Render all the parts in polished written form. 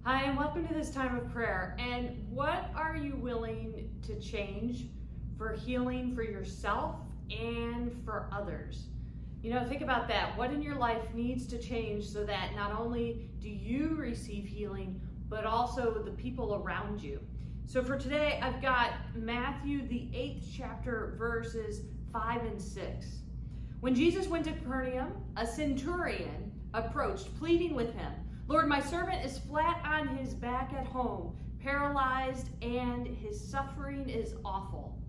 Hi, and welcome to this time of prayer. And what are you willing to change for healing for yourself and for others? Think about that. What in your life needs to change so that not only do you receive healing, but also the people around you? So for today, I've got Matthew, the 8th chapter, verses 5 and 6. When Jesus went to Capernaum, a centurion approached, pleading with him, "Lord, my servant is flat on his back at home, paralyzed, and his suffering is awful."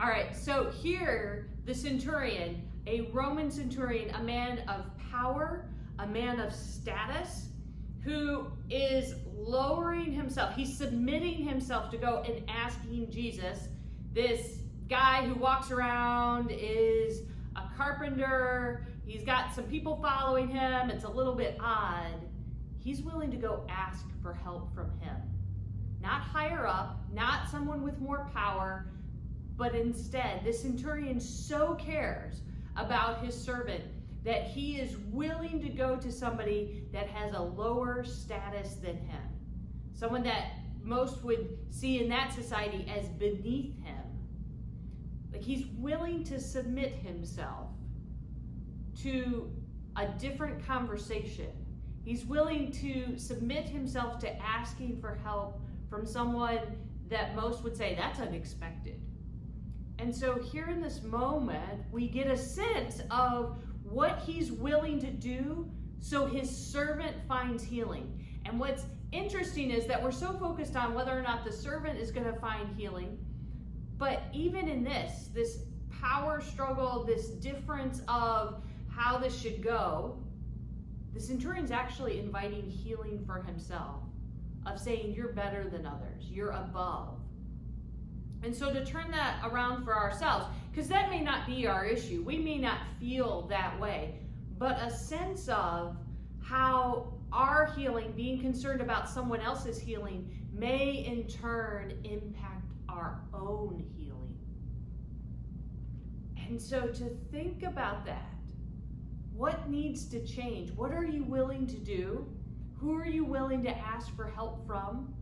All right, so here the centurion, a Roman centurion, a man of power, a man of status, who is lowering himself. He's submitting himself to go and asking Jesus, this guy who walks around, is a carpenter, he's got some people following him, it's a little bit odd. He's willing to go ask for help from him. Not higher up, not someone with more power, but instead, this centurion so cares about his servant that he is willing to go to somebody that has a lower status than him. Someone that most would see in that society as beneath him. Like, he's willing to submit himself to a different conversation. He's willing to submit himself to asking for help from someone that most would say, that's unexpected. And so here in this moment, we get a sense of what he's willing to do so his servant finds healing. And what's interesting is that we're so focused on whether or not the servant is going to find healing. But even in this power struggle, this difference of how this should go, the centurion's actually inviting healing for himself, of saying you're better than others, you're above. And so to turn that around for ourselves, because that may not be our issue, we may not feel that way, but a sense of how our healing, being concerned about someone else's healing, may in turn impact our own healing. And so to think about that, what needs to change? What are you willing to do? Who are you willing to ask for help from?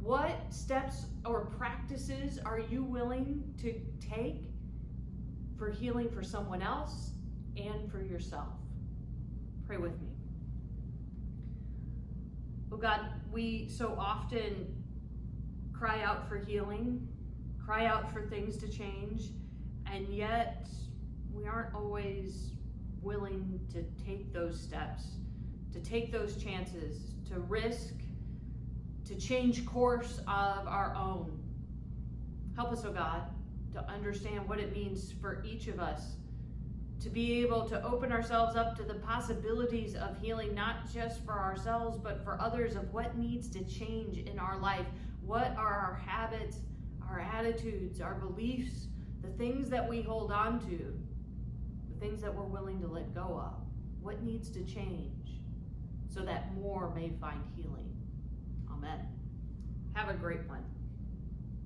What steps or practices are you willing to take for healing for someone else and for yourself? Pray with me. Oh God, we so often cry out for healing, cry out for things to change, and yet we aren't always willing to take those steps, to take those chances, to risk, to change course of our own. Help us, oh God, to understand what it means for each of us to be able to open ourselves up to the possibilities of healing, not just for ourselves, but for others, of what needs to change in our life. What are our habits, our attitudes, our beliefs, the things that we hold on to, the things that we're willing to let go of? What needs to change so that more may find healing? Amen. Have a great one.